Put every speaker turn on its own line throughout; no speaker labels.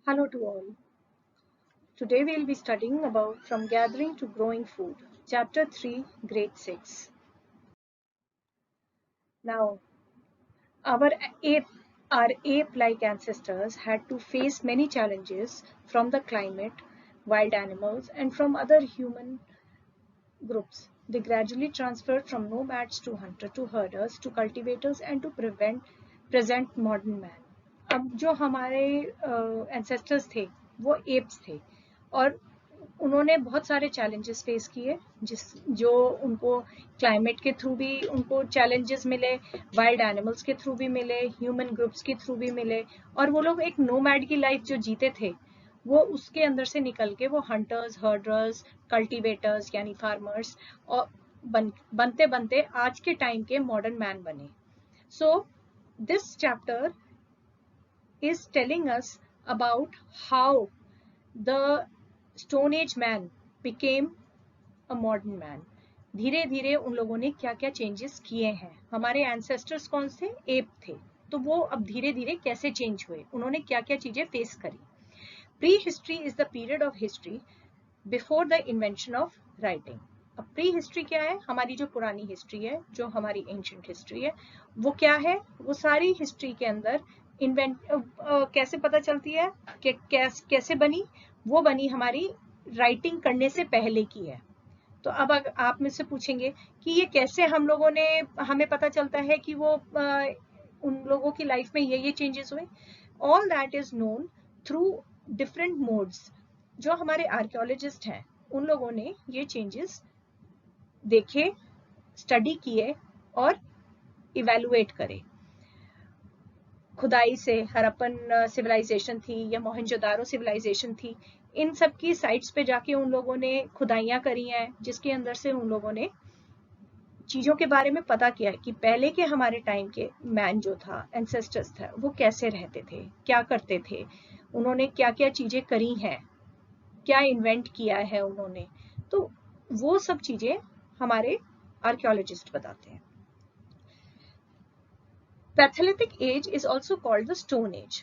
Hello to all. Today we'll be studying about From Gathering to Growing Food, Chapter 3, Grade 6. Now, our ape, our ape-like ancestors had to face many challenges from the climate, wild animals, and from other human groups. They gradually transferred from nomads to hunter to herders to cultivators and to present modern man. अब जो हमारे ancestors थे वो apps थे और उन्होंने बहुत सारे चैलेंजेस फेस किए जो उनको क्लाइमेट के थ्रू भी उनको चैलेंजेस मिले, वाइल्ड एनिमल्स के थ्रू भी मिले, ह्यूमन ग्रुप्स के थ्रू भी मिले और वो लोग एक नोमैड की लाइफ जो जीते थे वो उसके अंदर से निकल के वो हंटर्स, हर्डर्स, कल्टीवेटर्स यानी फार्मर्स और बनते बनते आज के टाइम के मॉडर्न मैन बने. So this chapter is telling us about how the Stone Age man became a modern man. धीरे धीरे उन लोगों ने क्या क्या चेंजेस किए हैं. हमारे एंसेस्टर्स कौन थे? एप थे. तो वो अब धीरे धीरे कैसे चेंज हुए, उन्होंने क्या क्या चीजें फेस करी. Pre history is the period of history before the invention of writing. अब प्री हिस्ट्री क्या है? हमारी जो पुरानी हिस्ट्री है, जो हमारी एंशिएंट हिस्ट्री है, वो क्या है? वो सारी हिस्ट्री के अंदर कैसे पता चलती है कि कैसे बनी? वो बनी हमारी राइटिंग करने से पहले की है. तो अब आप मुझसे पूछेंगे कि ये कैसे हमें पता चलता है कि वो उन लोगों की लाइफ में ये चेंजेस हुए. All that is known through different modes. जो हमारे आर्कियोलॉजिस्ट हैं उन लोगों ने ये चेंजेस देखे, स्टडी किए और इवेलुएट करे. खुदाई से हरप्पन सिविलाइजेशन थी या मोहनजोदारो सिविलाइजेशन थी, इन सब की साइट्स पे जाके उन लोगों ने खुदाइयां करी हैं जिसके अंदर से उन लोगों ने चीजों के बारे में पता किया है कि पहले के हमारे टाइम के मैन जो था, एंसेस्टर्स था, वो कैसे रहते थे, क्या करते थे, उन्होंने क्या क्या चीजें करी हैं, क्या इन्वेंट किया है उन्होंने. तो वो सब चीजें हमारे आर्कियोलॉजिस्ट बताते हैं. Paleolithic age is also called the Stone Age.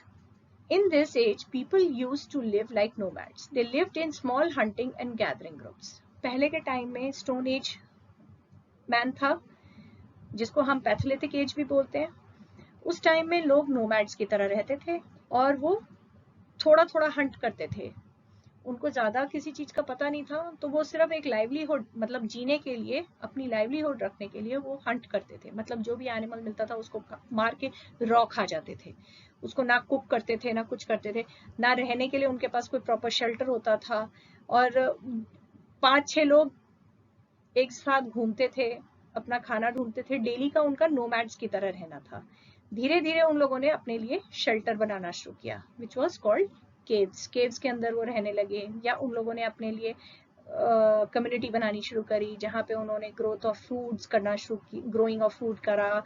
In this age, people used to live like nomads. They lived in small hunting and gathering groups. पहले के टाइम में Stone Age मैन था, जिसको हम पैथोलिथिक एज भी बोलते हैं. उस टाइम में लोग नोमैड्स की तरह रहते थे और वो थोड़ा थोड़ा हंट करते थे. उनको ज्यादा किसी चीज का पता नहीं था, तो वो सिर्फ एक लाइवलीहुड, मतलब जीने के लिए, अपनी लाइवलीहुड रखने के लिए वो हंट करते थे. मतलब जो भी एनिमल मिलता था उसको मार के रॉ खा जाते थे. उसको ना कुक करते थे, ना कुछ करते थे, ना रहने के लिए उनके पास कोई प्रॉपर शेल्टर होता था. और 5-6 लोग एक साथ घूमते थे, अपना खाना ढूंढते थे. डेली का उनका नोमैड्स की तरह रहना था. धीरे धीरे उन लोगों ने अपने लिए शेल्टर बनाना शुरू किया, which was called caves. Caves के अंदर वो रहने लगे, या उन लोगों ने अपने लिए कम्युनिटी बनानी शुरू करी जहाँ पे उन्होंने ग्रोथ ऑफ फूड्स करना शुरू की, ग्रोइंग ऑफ फूड करा,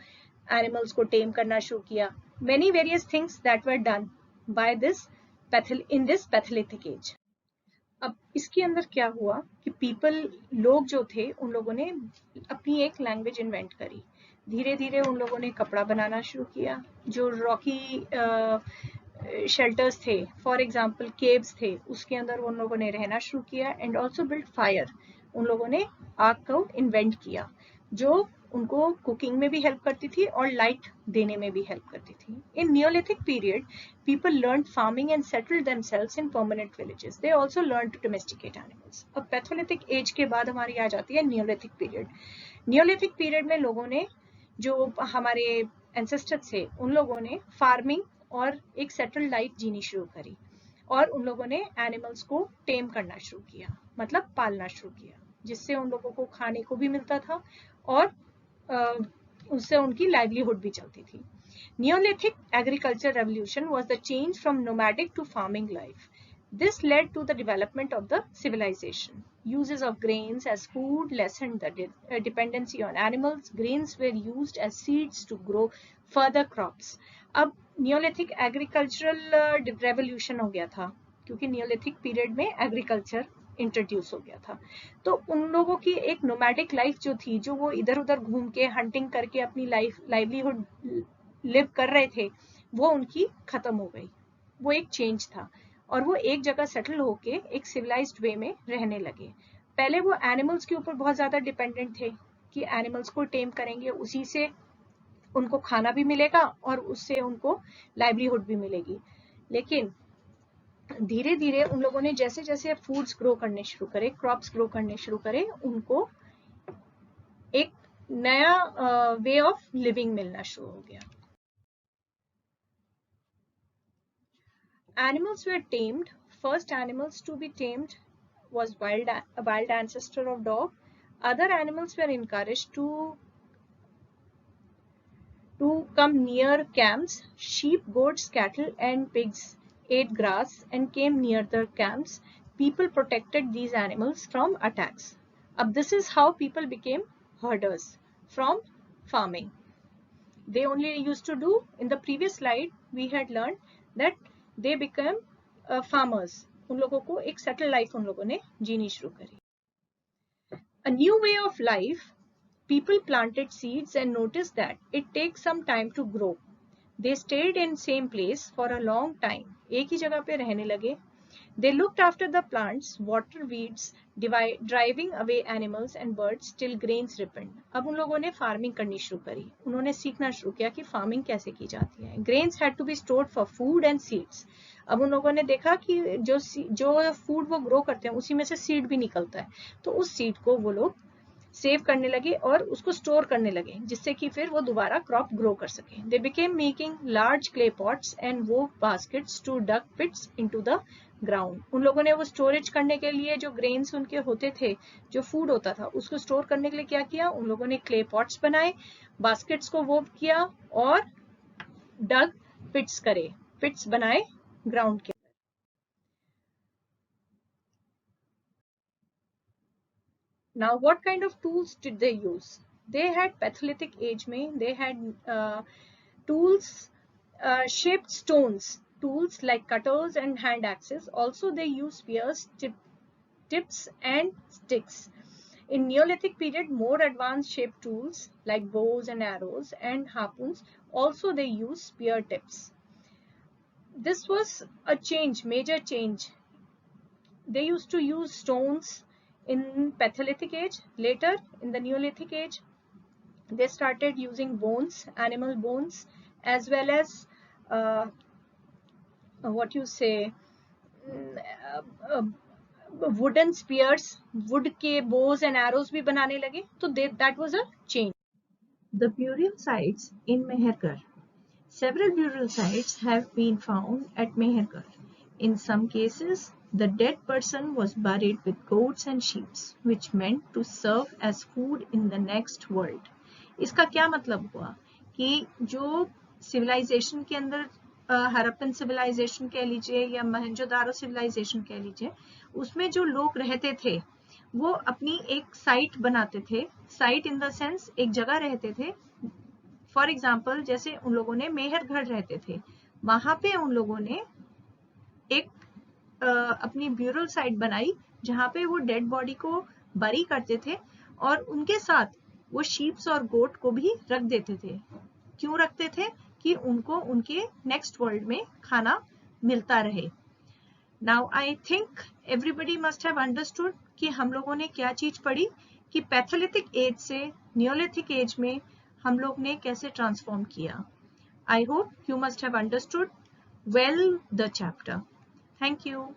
एनिमल्स को टेम करना शुरू किया. Many various things that were done by this in this paleolithic age. अब इसके अंदर क्या हुआ कि लोग जो थे उन लोगों ने अपनी एक लैंग्वेज इन्वेंट करी. धीरे धीरे उन लोगों ने कपड़ा बनाना शुरू किया. जो रॉकी शेल्टर्स थे, फॉर एग्जाम्पल केव्स थे, उसके अंदर उन लोगों ने रहना शुरू किया. And also build fire. उन लोगों ने आग को इन्वेंट किया जो उनको कुकिंग में भी हेल्प करती थी और लाइट देने में भी हेल्प करती थी. In Neolithic period people learned farming and settled themselves in permanent villages. They also learned to domesticate animals. अब पैथोलिथिक एज के बाद हमारी आ जाती है नियोलिथिक पीरियड. नियोलिथिक पीरियड में लोगों ने, जो हमारे एंसेस्टर्स थे, उन लोगों ने फार्मिंग और एक सेटल्ड लाइफ जीनी शुरू करी और उन लोगों ने एनिमल्स को टेम करना शुरू किया, मतलब पालना शुरू किया, जिससे उन लोगों को खाने को भी मिलता था और उससे उनकी लाइवलीहुड भी चलती थी. Neolithic agriculture revolution was the change from nomadic to farming life. This led to the development of the civilization. Uses of grains as food lessened the dependency on animals. Grains were used as seeds to grow further crops. अब Neolithic agricultural revolution हो गया था, क्योंकि Neolithic period में agriculture introduce हो गया था. तो उन लोगों की एक नोमैडिक लाइफ जो थी, जो वो इधर उधर घूम के हंटिंग करके अपनी लाइवलीहुड लिव कर रहे थे, वो उनकी खत्म हो गई. वो एक चेंज था. और वो एक जगह सेटल होके एक सिविलाइज्ड वे में रहने लगे। पहले वो एनिमल्स के ऊपर बहुत ज़्यादा डिपेंडेंट थे कि एनिमल्स को टेम करेंगे, उसी से उनको खाना भी मिलेगा और उससे उनको लाइवलीहुड भी मिलेगी। लेकिन धीरे धीरे उन लोगों ने जैसे जैसे फूड्स ग्रो करने शुरू करे, क्रॉप्स ग्रो करने शुरू करे, उनको एक नया वे ऑफ लिविंग मिलना शुरू हो गया। Animals were tamed. First animals to be tamed was a wild ancestor of dog. Other animals were encouraged to come near camps. Sheep, goats, cattle, and pigs ate grass and came near the camps. People protected these animals from attacks. This is how people became herders from farming. They only used to do, in the previous slide we had learned that they became farmers. उन लोगों को एक settled life उन लोगों ने जीनी शुरू करी. A new way of life. People planted seeds and noticed that it takes some time to grow. They stayed in same place for a long time. एक ही जगह पे रहने लगे. They looked after the plants, water weeds, driving away animals and birds till grains ripened. अब उन लोगों ने farming करनी शुरू करी. उन्होंने सीखना शुरू किया कि फार्मिंग कैसे की जाती है. Grains had to be stored for food and seeds. अब उन लोगों ने देखा कि जो फूड वो ग्रो करते हैं उसी में से सीड भी निकलता है, तो उस सीड को वो लोग सेव करने लगे और उसको स्टोर करने लगे, जिससे कि फिर वो दोबारा क्रॉप ग्रो कर सके. They became making large clay pots and wove baskets to dug pits into the ground. उन लोगों ने वो स्टोरेज करने के लिए जो ग्रेन्स उनके होते थे, जो फूड होता था, उसको स्टोर करने के लिए क्या किया, उन लोगों ने क्ले पॉट्स बनाए, बास्केट्स को वोव किया और डग पिट्स करे, पिट्स बनाए ग्राउंड के. Now what kind of tools did they use? They had Paleolithic age में they had tools shaped stones, tools like cutters and hand axes. Also they used spears, tips and sticks. In Neolithic period, more advanced shaped tools like bows and arrows and harpoons. Also they used spear tips. This was a change, major change. They used to use stones in Paleolithic age. Later in the Neolithic age, they started using bones, animal bones, as well as what you say, wooden spears, wood के bows and arrows भी बनाने लगे. तो that was a change. The burial sites in Mehergarh. Several burial sites have been found at Mehergarh. In some cases, the dead person was buried with goats and sheep, which meant to serve as food in the next world. इसका क्या मतलब हुआ कि जो civilisation के अंदर Harappan civilisation कह लीजिए या मोहनजोदारो सिविलाइजेशन कह लीजिए, उसमें जो लोग रहते थे वो अपनी एक साइट बनाते थे. साइट इन द सेंस एक जगह रहते थे. फॉर एग्जाम्पल जैसे उन लोगों ने मेहरगढ़ रहते थे, वहां पे उन लोगों ने एक अपनी ब्यूरल साइट बनाई जहां पे वो डेड बॉडी को बरी करते थे और उनके साथ वो शीप्स और गोट को भी रख देते थे. क्यों रखते थे? कि उनको उनके नेक्स्ट वर्ल्ड में खाना मिलता रहे. Now I think everybody must have understood कि हम लोगों ने क्या चीज पढ़ी कि पैथोलिथिक एज से नियोलिथिक एज में हम लोग ने कैसे ट्रांसफॉर्म किया. I hope you must have understood well the chapter. Thank you.